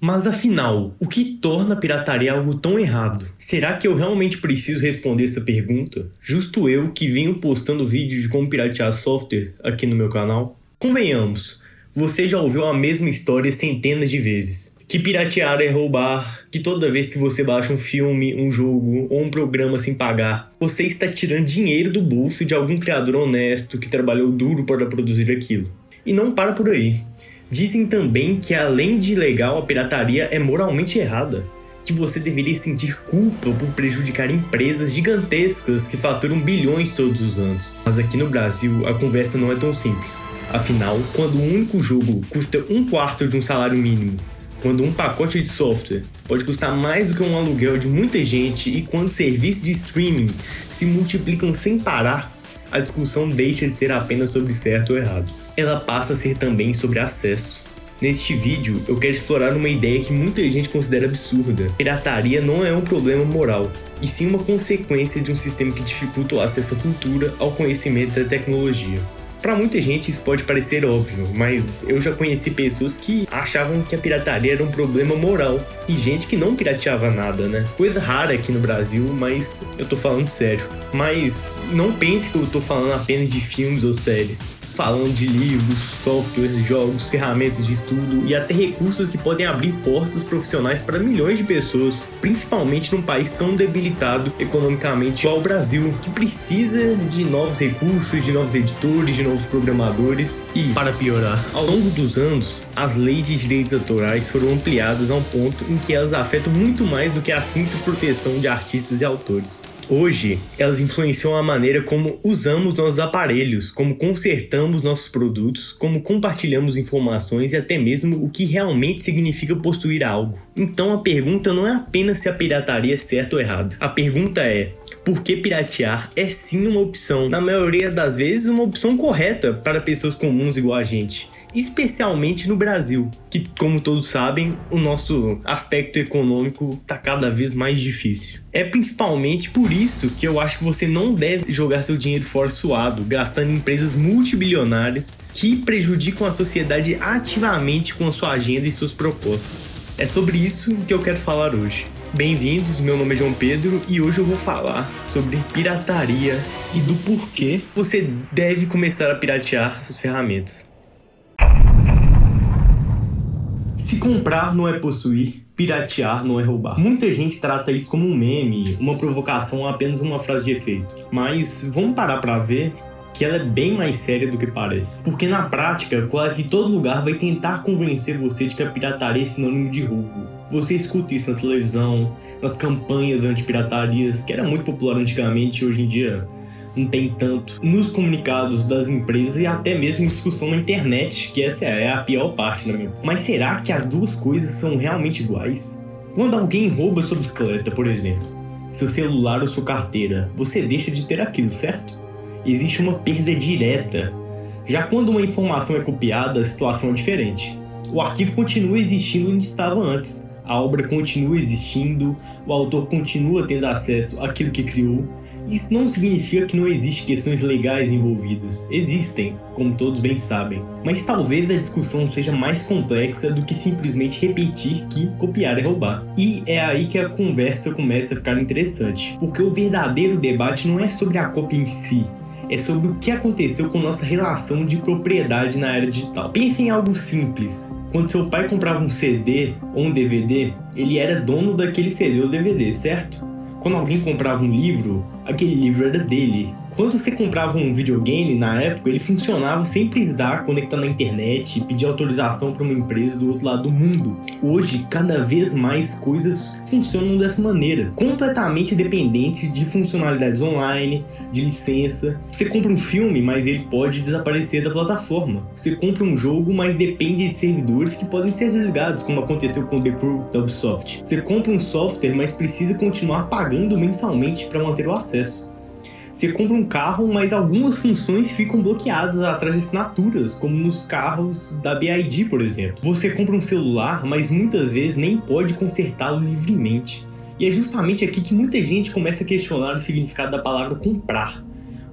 Mas afinal, o que torna a pirataria algo tão errado? Será que eu realmente preciso responder essa pergunta? Justo eu que venho postando vídeos de como piratear software aqui no meu canal? Convenhamos, você já ouviu a mesma história centenas de vezes. Que piratear é roubar, que toda vez que você baixa um filme, um jogo ou um programa sem pagar, você está tirando dinheiro do bolso de algum criador honesto que trabalhou duro para produzir aquilo. E não para por aí. Dizem também que além de ilegal, a pirataria é moralmente errada. Que você deveria sentir culpa por prejudicar empresas gigantescas que faturam bilhões todos os anos. Mas aqui no Brasil, a conversa não é tão simples. Afinal, quando um único jogo custa 1/4 de um salário mínimo, quando um pacote de software pode custar mais do que um aluguel de muita gente e quando serviços de streaming se multiplicam sem parar, a discussão deixa de ser apenas sobre certo ou errado. Ela passa a ser também sobre acesso. Neste vídeo, eu quero explorar uma ideia que muita gente considera absurda. Pirataria não é um problema moral, e sim uma consequência de um sistema que dificulta o acesso à cultura, ao conhecimento e à tecnologia. Para muita gente isso pode parecer óbvio, mas eu já conheci pessoas que achavam que a pirataria era um problema moral. E gente que não pirateava nada, né? Coisa rara aqui no Brasil, mas eu tô falando sério. Mas não pense que eu tô falando apenas de filmes ou séries. Falando de livros, softwares, jogos, ferramentas de estudo e até recursos que podem abrir portas profissionais para milhões de pessoas, principalmente num país tão debilitado economicamente igual o Brasil, que precisa de novos recursos, de novos editores, de novos programadores. E, para piorar, ao longo dos anos, as leis de direitos autorais foram ampliadas a um ponto em que elas afetam muito mais do que a simples proteção de artistas e autores. Hoje, elas influenciam a maneira como usamos nossos aparelhos, como consertamos nossos produtos, como compartilhamos informações e até mesmo o que realmente significa possuir algo. Então a pergunta não é apenas se a pirataria é certa ou errada. A pergunta é: por que piratear é sim uma opção, na maioria das vezes uma opção correta para pessoas comuns igual a gente? Especialmente no Brasil, que, como todos sabem, o nosso aspecto econômico está cada vez mais difícil. É principalmente por isso que eu acho que você não deve jogar seu dinheiro fora suado, gastando em empresas multibilionárias que prejudicam a sociedade ativamente com a sua agenda e suas propostas. É sobre isso que eu quero falar hoje. Bem-vindos, meu nome é João Pedro e hoje eu vou falar sobre pirataria e do porquê você deve começar a piratear suas ferramentas. Se comprar não é possuir, piratear não é roubar. Muita gente trata isso como um meme, uma provocação ou apenas uma frase de efeito. Mas vamos parar pra ver que ela é bem mais séria do que parece. Porque na prática, quase todo lugar vai tentar convencer você de que a pirataria é sinônimo de roubo. Você escuta isso na televisão, nas campanhas anti-piratarias, que era muito popular antigamente e hoje em dia não tem tanto, nos comunicados das empresas e até mesmo em discussão na internet, que essa é a pior parte, né, meu? Mas será que as duas coisas são realmente iguais? Quando alguém rouba sua bicicleta, por exemplo, seu celular ou sua carteira, você deixa de ter aquilo, certo? Existe uma perda direta. Já quando uma informação é copiada, a situação é diferente. O arquivo continua existindo onde estava antes, a obra continua existindo, o autor continua tendo acesso àquilo que criou. Isso não significa que não existem questões legais envolvidas. Existem, como todos bem sabem. Mas talvez a discussão seja mais complexa do que simplesmente repetir que copiar é roubar. E é aí que a conversa começa a ficar interessante. Porque o verdadeiro debate não é sobre a cópia em si, é sobre o que aconteceu com nossa relação de propriedade na era digital. Pense em algo simples. Quando seu pai comprava um CD ou um DVD, ele era dono daquele CD ou DVD, certo? Quando alguém comprava um livro, aquele livro era dele. Quando você comprava um videogame, na época, ele funcionava sem precisar conectar na internet e pedir autorização para uma empresa do outro lado do mundo. Hoje, cada vez mais coisas funcionam dessa maneira, completamente dependentes de funcionalidades online, de licença. Você compra um filme, mas ele pode desaparecer da plataforma. Você compra um jogo, mas depende de servidores que podem ser desligados, como aconteceu com The Crew da Ubisoft. Você compra um software, mas precisa continuar pagando mensalmente para manter o acesso. Você compra um carro, mas algumas funções ficam bloqueadas atrás de assinaturas, como nos carros da BYD, por exemplo. Você compra um celular, mas muitas vezes nem pode consertá-lo livremente. E é justamente aqui que muita gente começa a questionar o significado da palavra comprar.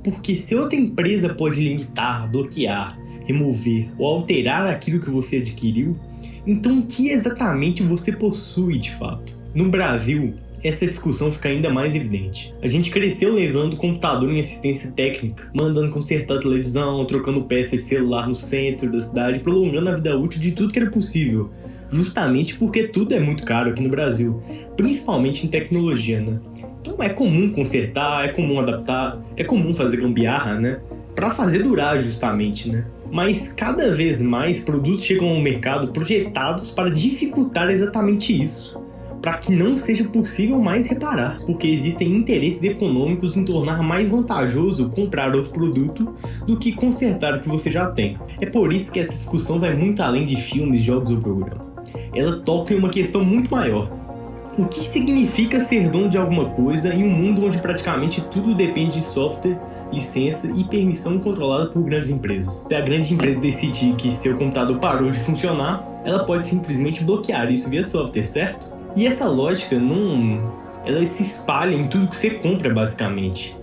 Porque se outra empresa pode limitar, bloquear, remover ou alterar aquilo que você adquiriu, Então o que exatamente você possui de fato? No Brasil, essa discussão fica ainda mais evidente. A gente cresceu levando computador em assistência técnica, mandando consertar a televisão, trocando peça de celular no centro da cidade, prolongando a vida útil de tudo que era possível. Justamente porque tudo é muito caro aqui no Brasil, principalmente em tecnologia, né? Então é comum consertar, é comum adaptar, é comum fazer gambiarra, né? Pra fazer durar justamente, né? Mas cada vez mais produtos chegam ao mercado projetados para dificultar exatamente isso, para que não seja possível mais reparar, porque existem interesses econômicos em tornar mais vantajoso comprar outro produto do que consertar o que você já tem. É por isso que essa discussão vai muito além de filmes, jogos ou programa. Ela toca em uma questão muito maior. O que significa ser dono de alguma coisa em um mundo onde praticamente tudo depende de software, licença e permissão controlada por grandes empresas? Se a grande empresa decidir que seu computador parou de funcionar, ela pode simplesmente bloquear isso via software, certo? E essa lógica ela se espalha em tudo que você compra, basicamente.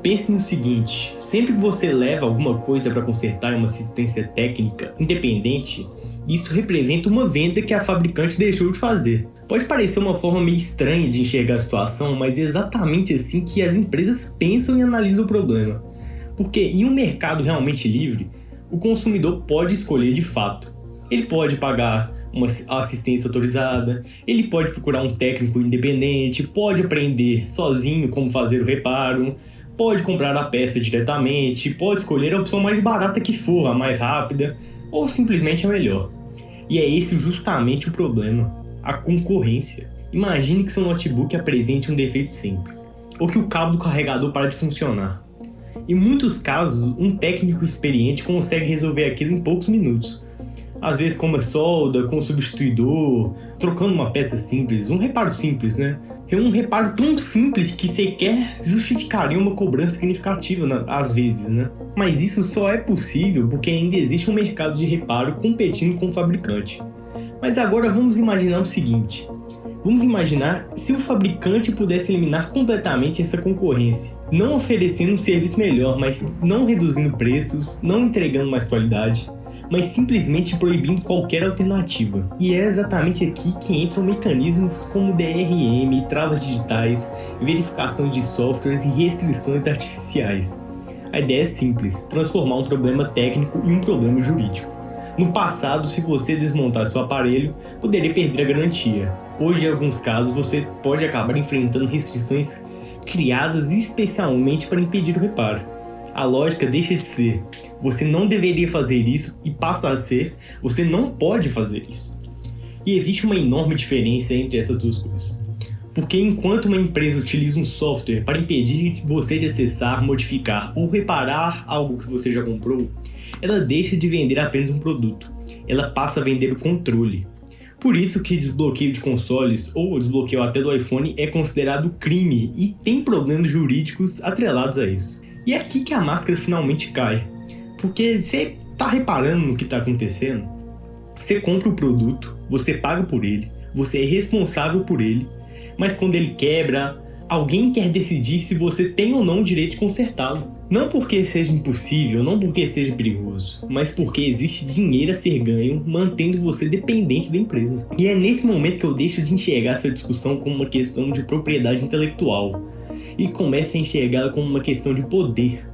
Pense no seguinte: sempre que você leva alguma coisa para consertar em uma assistência técnica independente, isso representa uma venda que a fabricante deixou de fazer. Pode parecer uma forma meio estranha de enxergar a situação, mas é exatamente assim que as empresas pensam e analisam o problema. Porque em um mercado realmente livre, o consumidor pode escolher de fato. Ele pode pagar uma assistência autorizada, ele pode procurar um técnico independente, pode aprender sozinho como fazer o reparo, pode comprar a peça diretamente, pode escolher a opção mais barata que for, a mais rápida, ou simplesmente a melhor. E é esse justamente o problema, a concorrência. Imagine que seu notebook apresente um defeito simples, ou que o cabo do carregador para de funcionar. Em muitos casos, um técnico experiente consegue resolver aquilo em poucos minutos. Às vezes com uma solda, com um substituidor, trocando uma peça simples, um reparo simples, né? É um reparo tão simples que sequer justificaria uma cobrança significativa, às vezes, né? Mas isso só é possível porque ainda existe um mercado de reparo competindo com o fabricante. Mas agora vamos imaginar o seguinte: vamos imaginar se o fabricante pudesse eliminar completamente essa concorrência, não oferecendo um serviço melhor, mas não reduzindo preços, não entregando mais qualidade, mas simplesmente proibindo qualquer alternativa. E é exatamente aqui que entram mecanismos como DRM, travas digitais, verificação de softwares e restrições artificiais. A ideia é simples: transformar um problema técnico em um problema jurídico. No passado, se você desmontar seu aparelho, poderia perder a garantia. Hoje, em alguns casos, você pode acabar enfrentando restrições criadas especialmente para impedir o reparo. A lógica deixa de ser: você não deveria fazer isso, e passa a ser: você não pode fazer isso. E existe uma enorme diferença entre essas duas coisas. Porque enquanto uma empresa utiliza um software para impedir você de acessar, modificar ou reparar algo que você já comprou, ela deixa de vender apenas um produto. Ela passa a vender o controle. Por isso que desbloqueio de consoles ou desbloqueio até do iPhone é considerado crime e tem problemas jurídicos atrelados a isso. E é aqui que a máscara finalmente cai. Porque você tá reparando no que tá acontecendo? Você compra o produto, você paga por ele, você é responsável por ele, mas quando ele quebra, alguém quer decidir se você tem ou não o direito de consertá-lo. Não porque seja impossível, não porque seja perigoso, mas porque existe dinheiro a ser ganho mantendo você dependente da empresa. E é nesse momento que eu deixo de enxergar essa discussão como uma questão de propriedade intelectual e começo a enxergá-la como uma questão de poder.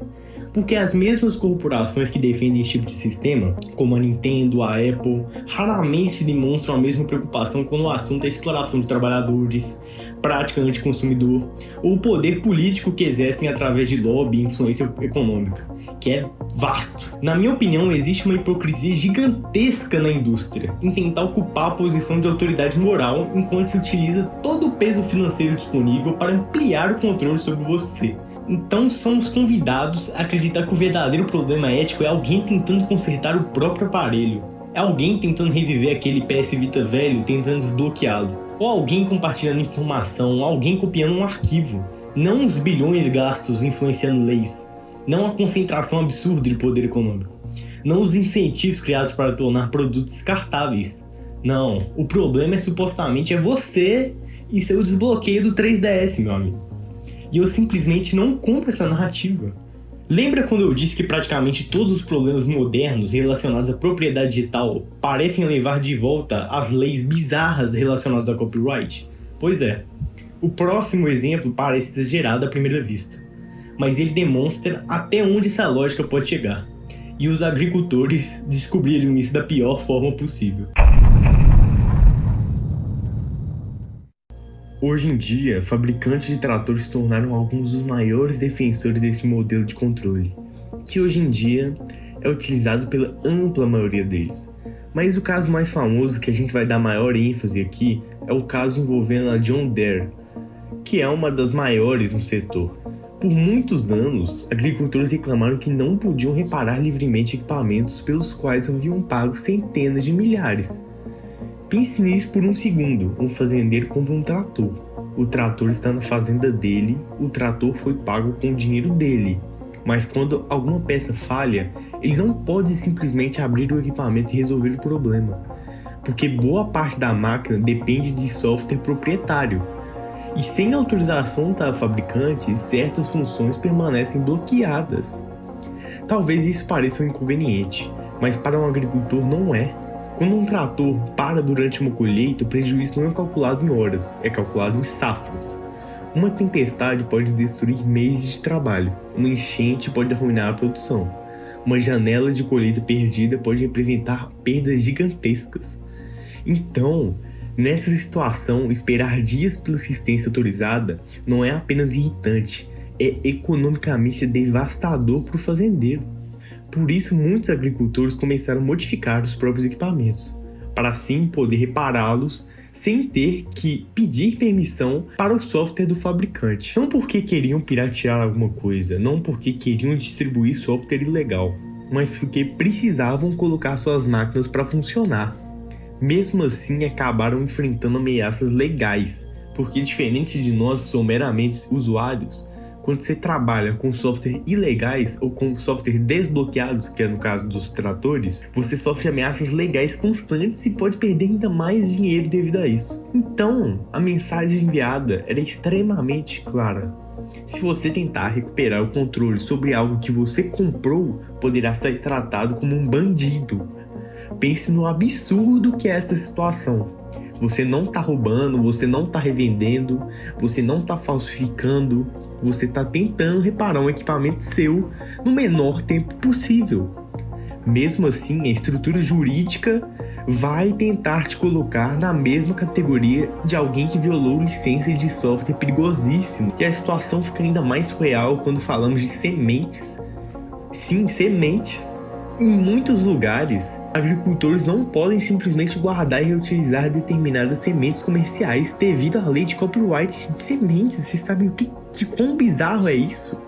Porque as mesmas corporações que defendem esse tipo de sistema, como a Nintendo, a Apple, raramente demonstram a mesma preocupação quando o assunto é exploração de trabalhadores, prática anticonsumidor, ou o poder político que exercem através de lobby e influência econômica, que é vasto. Na minha opinião, existe uma hipocrisia gigantesca na indústria em tentar ocupar a posição de autoridade moral enquanto se utiliza todo o peso financeiro disponível para ampliar o controle sobre você. Então somos convidados a acreditar que o verdadeiro problema ético é alguém tentando consertar o próprio aparelho. É alguém tentando reviver aquele PS Vita velho, tentando desbloqueá-lo. Ou alguém compartilhando informação, alguém copiando um arquivo. Não os bilhões gastos influenciando leis. Não a concentração absurda de poder econômico. Não os incentivos criados para tornar produtos descartáveis. Não, o problema supostamente é você e seu desbloqueio do 3DS, meu amigo. E eu simplesmente não compro essa narrativa. Lembra quando eu disse que praticamente todos os problemas modernos relacionados à propriedade digital parecem levar de volta as leis bizarras relacionadas a copyright? Pois é, o próximo exemplo parece exagerado à primeira vista, mas ele demonstra até onde essa lógica pode chegar, e os agricultores descobriram isso da pior forma possível. Hoje em dia, fabricantes de tratores se tornaram alguns dos maiores defensores desse modelo de controle, que hoje em dia é utilizado pela ampla maioria deles. Mas o caso mais famoso que a gente vai dar maior ênfase aqui é o caso envolvendo a John Deere, que é uma das maiores no setor. Por muitos anos, agricultores reclamaram que não podiam reparar livremente equipamentos pelos quais haviam pago centenas de milhares. Pense nisso por um segundo. Um fazendeiro compra um trator. O trator está na fazenda dele, o trator foi pago com o dinheiro dele. Mas quando alguma peça falha, ele não pode simplesmente abrir o equipamento e resolver o problema, porque boa parte da máquina depende de software proprietário. E sem autorização da fabricante, certas funções permanecem bloqueadas. Talvez isso pareça um inconveniente, mas para um agricultor não é. Quando um trator para durante uma colheita, o prejuízo não é calculado em horas, é calculado em safras. Uma tempestade pode destruir meses de trabalho, uma enchente pode arruinar a produção, uma janela de colheita perdida pode representar perdas gigantescas. Então, nessa situação, esperar dias pela assistência autorizada não é apenas irritante, é economicamente devastador para o fazendeiro. Por isso, muitos agricultores começaram a modificar os próprios equipamentos, para assim poder repará-los sem ter que pedir permissão para o software do fabricante. Não porque queriam piratear alguma coisa, não porque queriam distribuir software ilegal, mas porque precisavam colocar suas máquinas para funcionar. Mesmo assim, acabaram enfrentando ameaças legais, porque diferente de nós que somos meramente usuários, quando você trabalha com software ilegais ou com software desbloqueados, que é no caso dos tratores, você sofre ameaças legais constantes e pode perder ainda mais dinheiro devido a isso. Então, a mensagem enviada era extremamente clara. Se você tentar recuperar o controle sobre algo que você comprou, poderá ser tratado como um bandido. Pense no absurdo que é esta situação. Você não está roubando, você não está revendendo, você não está falsificando, você está tentando reparar um equipamento seu no menor tempo possível. Mesmo assim, a estrutura jurídica vai tentar te colocar na mesma categoria de alguém que violou licenças de software perigosíssimo. E a situação fica ainda mais surreal quando falamos de sementes. Sim, sementes. Em muitos lugares, agricultores não podem simplesmente guardar e reutilizar determinadas sementes comerciais devido à lei de copyright de sementes. Vocês sabem quão bizarro é isso?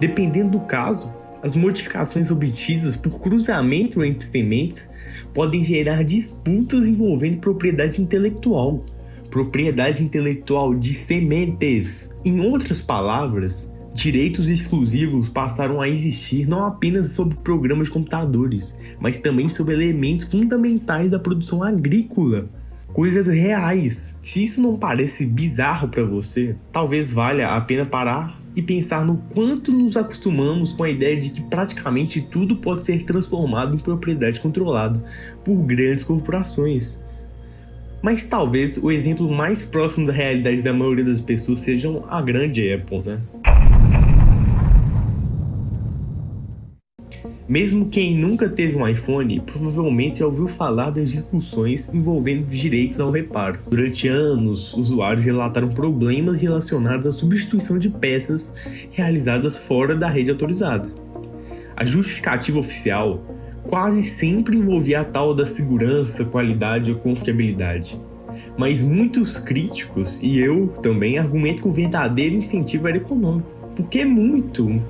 Dependendo do caso, as modificações obtidas por cruzamento entre sementes podem gerar disputas envolvendo propriedade intelectual de sementes. Em outras palavras, direitos exclusivos passaram a existir não apenas sobre programas de computadores, mas também sobre elementos fundamentais da produção agrícola, coisas reais. Se isso não parece bizarro para você, talvez valha a pena parar e pensar no quanto nos acostumamos com a ideia de que praticamente tudo pode ser transformado em propriedade controlada por grandes corporações. Mas talvez o exemplo mais próximo da realidade da maioria das pessoas seja a grande Apple, né? Mesmo quem nunca teve um iPhone, provavelmente já ouviu falar das discussões envolvendo direitos ao reparo. Durante anos, usuários relataram problemas relacionados à substituição de peças realizadas fora da rede autorizada. A justificativa oficial quase sempre envolvia a tal da segurança, qualidade ou confiabilidade. Mas muitos críticos, e eu também, argumentam que o verdadeiro incentivo era econômico. Porque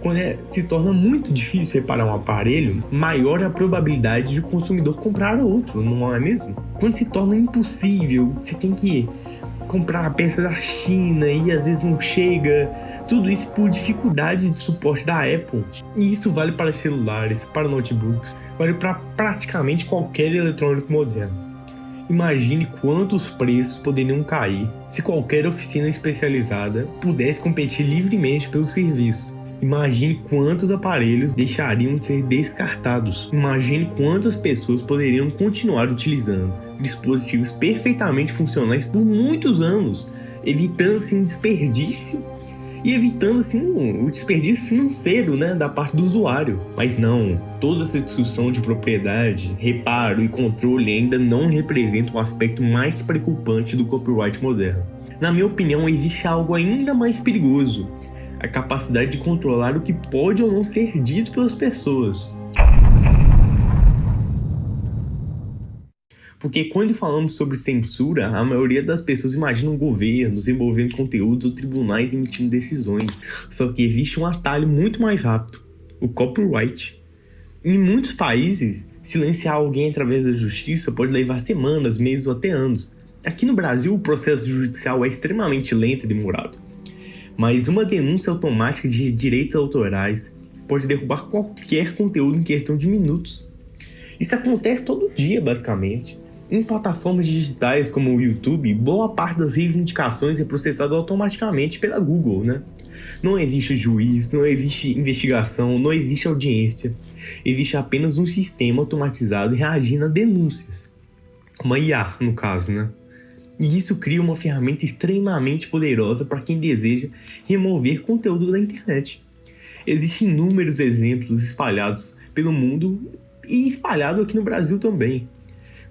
quando se torna muito difícil reparar um aparelho, maior é a probabilidade de o consumidor comprar outro, não é mesmo? Quando se torna impossível, você tem que comprar a peça da China e às vezes não chega, tudo isso por dificuldade de suporte da Apple. E isso vale para celulares, para notebooks, vale para praticamente qualquer eletrônico moderno. Imagine quantos preços poderiam cair se qualquer oficina especializada pudesse competir livremente pelo serviço. Imagine quantos aparelhos deixariam de ser descartados. Imagine quantas pessoas poderiam continuar utilizando dispositivos perfeitamente funcionais por muitos anos, evitando assim desperdício e evitando assim o desperdício financeiro, né, da parte do usuário. Mas não, toda essa discussão de propriedade, reparo e controle ainda não representa o aspecto mais preocupante do copyright moderno. Na minha opinião, existe algo ainda mais perigoso: a capacidade de controlar o que pode ou não ser dito pelas pessoas. Porque quando falamos sobre censura, a maioria das pessoas imaginam governos envolvendo conteúdos ou tribunais emitindo decisões. Só que existe um atalho muito mais rápido: o copyright. Em muitos países, silenciar alguém através da justiça pode levar semanas, meses ou até anos. Aqui no Brasil, o processo judicial é extremamente lento e demorado. Mas uma denúncia automática de direitos autorais pode derrubar qualquer conteúdo em questão de minutos. Isso acontece todo dia, basicamente. Em plataformas digitais como o YouTube, boa parte das reivindicações é processada automaticamente pela Google, né? Não existe juiz, não existe investigação, não existe audiência. Existe apenas um sistema automatizado reagindo a denúncias. Uma IA, no caso, né? E isso cria uma ferramenta extremamente poderosa para quem deseja remover conteúdo da internet. Existem inúmeros exemplos espalhados pelo mundo e espalhados aqui no Brasil também.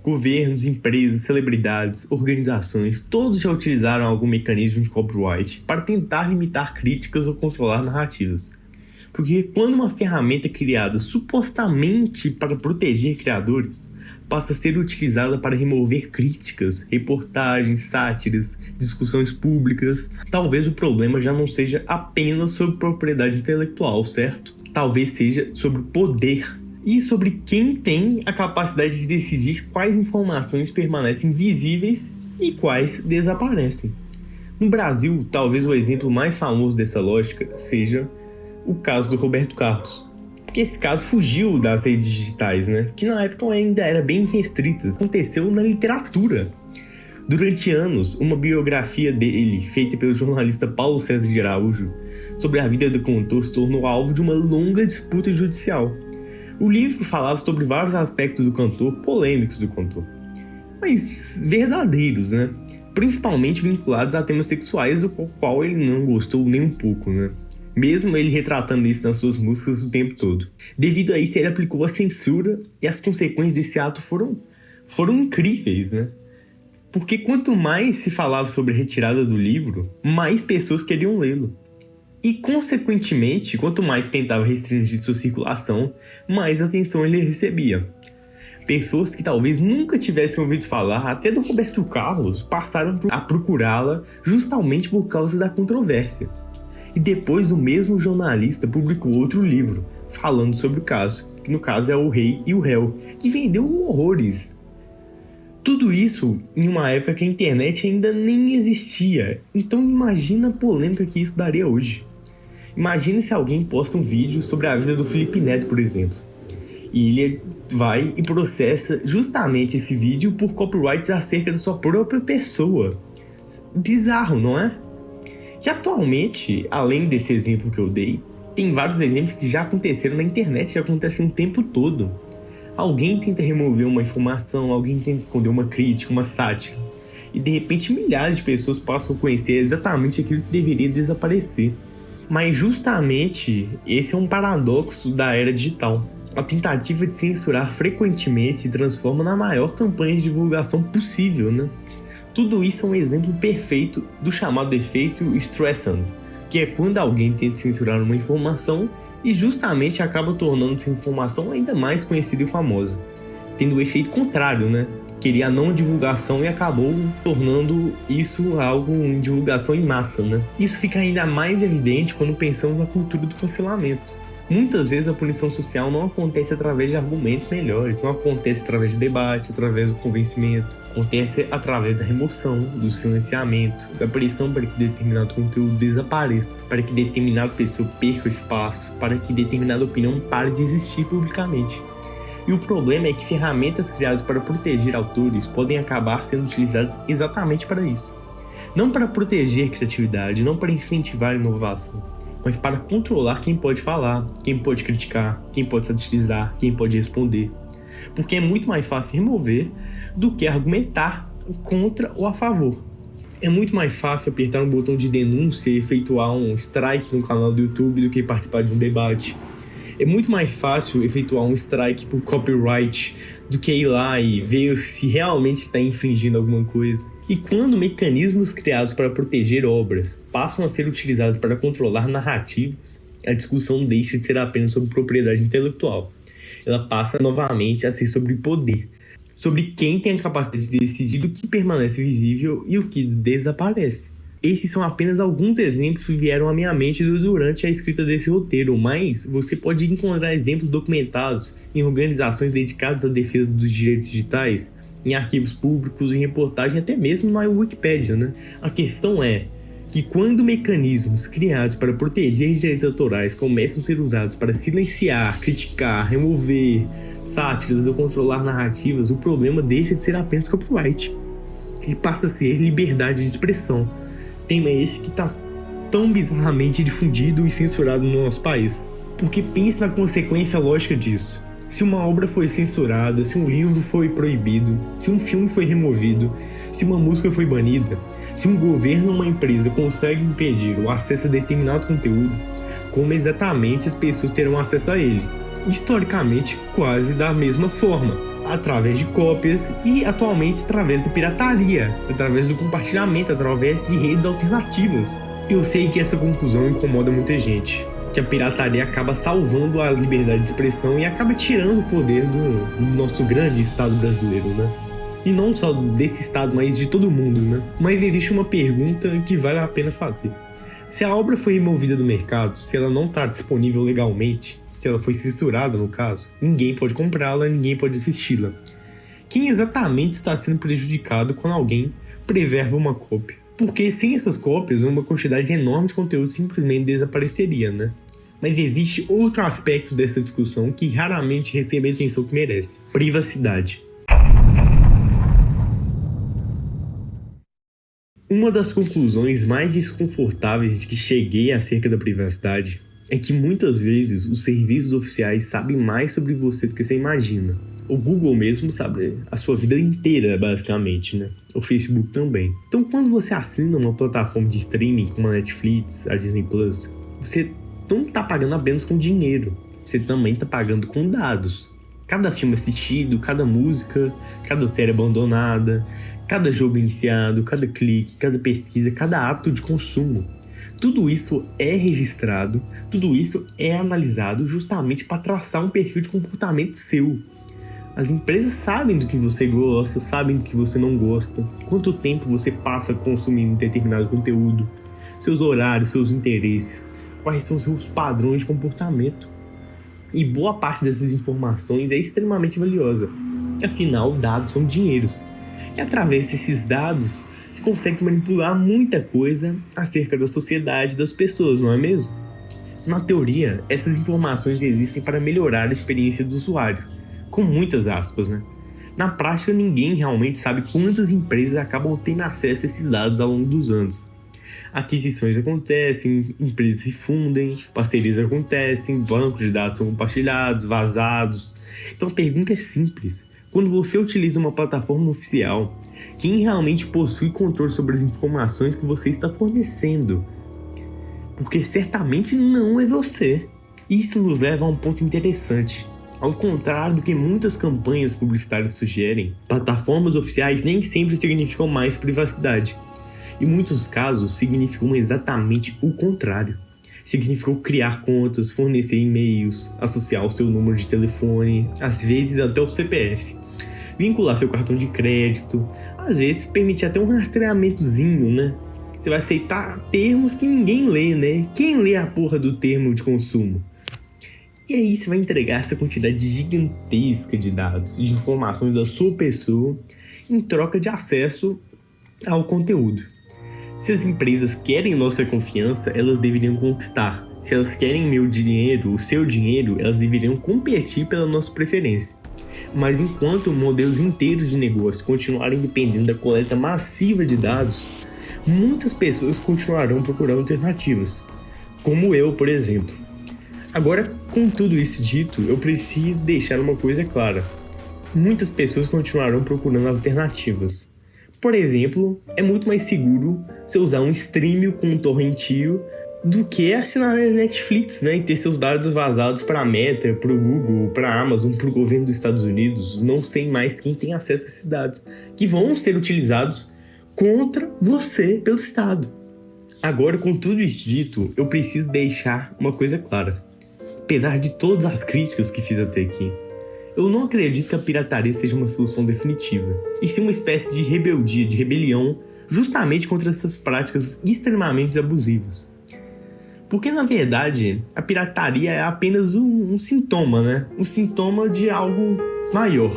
Governos, empresas, celebridades, organizações, todos já utilizaram algum mecanismo de copyright para tentar limitar críticas ou controlar narrativas. Porque quando uma ferramenta é criada supostamente para proteger criadores, passa a ser utilizada para remover críticas, reportagens, sátiras, discussões públicas, talvez o problema já não seja apenas sobre propriedade intelectual, certo? Talvez seja sobre poder e sobre quem tem a capacidade de decidir quais informações permanecem visíveis e quais desaparecem. No Brasil, talvez o exemplo mais famoso dessa lógica seja o caso do Roberto Carlos. Porque esse caso fugiu das redes digitais, né? Que na época ainda eram bem restritas. Aconteceu na literatura. Durante anos, uma biografia dele, feita pelo jornalista Paulo César de Araújo, sobre a vida do cantor, se tornou alvo de uma longa disputa judicial. O livro falava sobre vários aspectos do cantor, polêmicos do cantor, mas verdadeiros, né? Principalmente vinculados a temas sexuais, do qual ele não gostou nem um pouco, né? Mesmo ele retratando isso nas suas músicas o tempo todo. Devido a isso, ele aplicou a censura e as consequências desse ato foram incríveis, né? Porque quanto mais se falava sobre a retirada do livro, mais pessoas queriam lê-lo. E, consequentemente, quanto mais tentava restringir sua circulação, mais atenção ele recebia. Pessoas que talvez nunca tivessem ouvido falar, até do Roberto Carlos, passaram a procurá-la justamente por causa da controvérsia. E depois o mesmo jornalista publicou outro livro, falando sobre o caso, que no caso é O Rei e o Réu, que vendeu horrores. Tudo isso em uma época que a internet ainda nem existia, então imagina a polêmica que isso daria hoje. Imagine se alguém posta um vídeo sobre a vida do Felipe Neto, por exemplo, e ele vai e processa justamente esse vídeo por copyrights acerca da sua própria pessoa. Bizarro, não é? E atualmente, além desse exemplo que eu dei, tem vários exemplos que já aconteceram na internet e acontecem o tempo todo. Alguém tenta remover uma informação, alguém tenta esconder uma crítica, uma sátira, e de repente milhares de pessoas passam a conhecer exatamente aquilo que deveria desaparecer. Mas justamente esse é um paradoxo da era digital. A tentativa de censurar frequentemente se transforma na maior campanha de divulgação possível, né? Tudo isso é um exemplo perfeito do chamado efeito Streisand, que é quando alguém tenta censurar uma informação e justamente acaba tornando essa informação ainda mais conhecida e famosa, tendo o efeito contrário, né? Queria a não divulgação e acabou tornando isso algo em divulgação em massa, né? Isso fica ainda mais evidente quando pensamos na cultura do cancelamento. Muitas vezes a punição social não acontece através de argumentos melhores, não acontece através de debate, através do convencimento, acontece através da remoção, do silenciamento, da pressão para que determinado conteúdo desapareça, para que determinada pessoa perca o espaço, para que determinada opinião pare de existir publicamente. E o problema é que ferramentas criadas para proteger autores podem acabar sendo utilizadas exatamente para isso. Não para proteger criatividade, não para incentivar a inovação, mas para controlar quem pode falar, quem pode criticar, quem pode satirizar, quem pode responder. Porque é muito mais fácil remover do que argumentar contra ou a favor. É muito mais fácil apertar um botão de denúncia e efetuar um strike no canal do YouTube do que participar de um debate. É muito mais fácil efetuar um strike por copyright do que ir lá e ver se realmente está infringindo alguma coisa. E quando mecanismos criados para proteger obras passam a ser utilizados para controlar narrativas, a discussão deixa de ser apenas sobre propriedade intelectual. Ela passa novamente a ser sobre poder, sobre quem tem a capacidade de decidir o que permanece visível e o que desaparece. Esses são apenas alguns exemplos que vieram à minha mente durante a escrita desse roteiro, mas você pode encontrar exemplos documentados em organizações dedicadas à defesa dos direitos digitais, em arquivos públicos, em reportagem, até mesmo na Wikipédia, né? A questão é que quando mecanismos criados para proteger direitos autorais começam a ser usados para silenciar, criticar, remover sátiras ou controlar narrativas, o problema deixa de ser apenas copyright e passa a ser liberdade de expressão. Tema esse que está tão bizarramente difundido e censurado no nosso país. Porque pense na consequência lógica disso. Se uma obra foi censurada, se um livro foi proibido, se um filme foi removido, se uma música foi banida, se um governo ou uma empresa consegue impedir o acesso a determinado conteúdo, como exatamente as pessoas terão acesso a ele? Historicamente, quase da mesma forma, através de cópias e atualmente através da pirataria, através do compartilhamento, através de redes alternativas. Eu sei que essa conclusão incomoda muita gente, que a pirataria acaba salvando a liberdade de expressão e acaba tirando o poder do nosso grande Estado brasileiro, né? E não só desse Estado, mas de todo mundo, né? Mas existe uma pergunta que vale a pena fazer. Se a obra foi removida do mercado, se ela não está disponível legalmente, se ela foi censurada no caso, ninguém pode comprá-la, ninguém pode assisti-la. Quem exatamente está sendo prejudicado quando alguém preserva uma cópia? Porque sem essas cópias, uma quantidade enorme de conteúdo simplesmente desapareceria, né? Mas existe outro aspecto dessa discussão que raramente recebe a atenção que merece: privacidade. Uma das conclusões mais desconfortáveis de que cheguei acerca da privacidade é que muitas vezes os serviços oficiais sabem mais sobre você do que você imagina. O Google mesmo sabe a sua vida inteira, basicamente, né? O Facebook também. Então, quando você assina uma plataforma de streaming como a Netflix, a Disney Plus, você não está pagando apenas com dinheiro, você também está pagando com dados. Cada filme assistido, cada música, cada série abandonada, cada jogo iniciado, cada clique, cada pesquisa, cada hábito de consumo. Tudo isso é registrado, tudo isso é analisado justamente para traçar um perfil de comportamento seu. As empresas sabem do que você gosta, sabem do que você não gosta, quanto tempo você passa consumindo determinado conteúdo, seus horários, seus interesses, quais são seus padrões de comportamento. E boa parte dessas informações é extremamente valiosa. Afinal, dados são dinheiros. E através desses dados, se consegue manipular muita coisa acerca da sociedade e das pessoas, não é mesmo? Na teoria, essas informações existem para melhorar a experiência do usuário, com muitas aspas, né? Na prática, ninguém realmente sabe quantas empresas acabam tendo acesso a esses dados ao longo dos anos. Aquisições acontecem, empresas se fundem, parcerias acontecem, bancos de dados são compartilhados, vazados. Então a pergunta é simples: quando você utiliza uma plataforma oficial, quem realmente possui controle sobre as informações que você está fornecendo? Porque certamente não é você. Isso nos leva a um ponto interessante. Ao contrário do que muitas campanhas publicitárias sugerem, plataformas oficiais nem sempre significam mais privacidade. Em muitos casos, significam exatamente o contrário. Significou criar contas, fornecer e-mails, associar o seu número de telefone, às vezes até o CPF, vincular seu cartão de crédito, às vezes permitir até um rastreamentozinho, né? Você vai aceitar termos que ninguém lê, né? Quem lê a porra do termo de consumo? E aí você vai entregar essa quantidade gigantesca de dados, de informações da sua pessoa, em troca de acesso ao conteúdo. Se as empresas querem nossa confiança, elas deveriam conquistar. Se elas querem meu dinheiro, o seu dinheiro, elas deveriam competir pela nossa preferência. Mas enquanto modelos inteiros de negócio continuarem dependendo da coleta massiva de dados, muitas pessoas continuarão procurando alternativas. como eu, por exemplo. Agora, com tudo isso dito, eu preciso deixar uma coisa clara. Muitas pessoas continuarão procurando alternativas. Por exemplo, é muito mais seguro você usar um stream com um torrentio do que assinar a Netflix, né? E ter seus dados vazados para a Meta, para o Google, para a Amazon, para o governo dos Estados Unidos. Não sei mais quem tem acesso a esses dados, que vão ser utilizados contra você pelo Estado. Agora, com tudo isso dito, eu preciso deixar uma coisa clara. Apesar de todas as críticas que fiz até aqui, eu não acredito que a pirataria seja uma solução definitiva, e sim uma espécie de rebeldia, de rebelião, justamente contra essas práticas extremamente abusivas. Porque, na verdade, a pirataria é apenas um sintoma, né? Um sintoma de algo maior.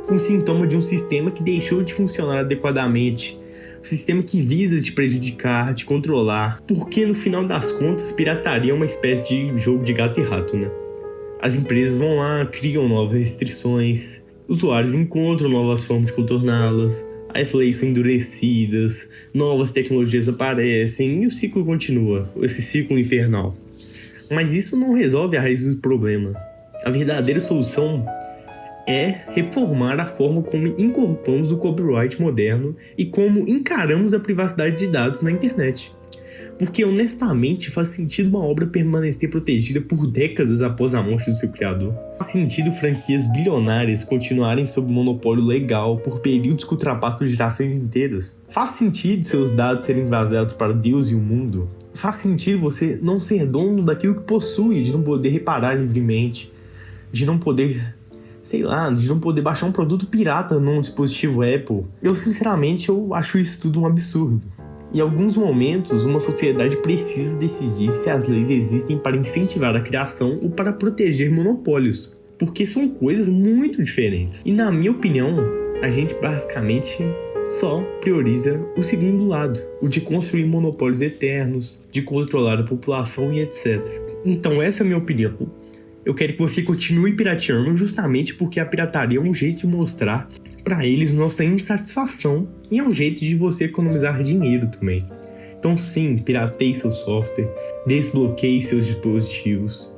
Um sintoma de um sistema que deixou de funcionar adequadamente. Um sistema que visa te prejudicar, te controlar. Porque, no final das contas, pirataria é uma espécie de jogo de gato e rato, né? As empresas vão lá, criam novas restrições, usuários encontram novas formas de contorná-las, as leis são endurecidas, novas tecnologias aparecem e o ciclo continua, esse ciclo infernal. Mas isso não resolve a raiz do problema. A verdadeira solução é reformar a forma como incorporamos o copyright moderno e como encaramos a privacidade de dados na internet. Porque, honestamente, faz sentido uma obra permanecer protegida por décadas após a morte do seu criador. Faz sentido franquias bilionárias continuarem sob monopólio legal por períodos que ultrapassam gerações inteiras. Faz sentido seus dados serem vazados para Deus e o mundo. Faz sentido você não ser dono daquilo que possui, de não poder reparar livremente, de não poder, de não poder baixar um produto pirata num dispositivo Apple. Sinceramente, eu acho isso tudo um absurdo. Em alguns momentos, uma sociedade precisa decidir se as leis existem para incentivar a criação ou para proteger monopólios, porque são coisas muito diferentes. E, na minha opinião, a gente basicamente só prioriza o segundo lado, o de construir monopólios eternos, de controlar a população e etc. Então, essa é a minha opinião. Eu quero que você continue pirateando justamente porque a pirataria é um jeito de mostrar para eles nossa insatisfação e é um jeito de você economizar dinheiro também. Então sim, pirateie seu software, desbloqueie seus dispositivos,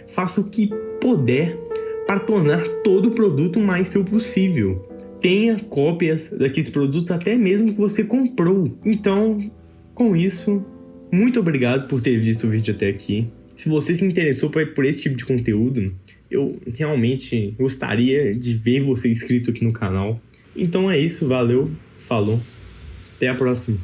faça o que puder para tornar todo o produto o mais seu possível. Tenha cópias daqueles produtos até mesmo que você comprou. Então, com isso, muito obrigado por ter visto o vídeo até aqui. Se você se interessou por esse tipo de conteúdo, eu realmente gostaria de ver você inscrito aqui no canal. Então é isso, valeu, falou, até a próxima.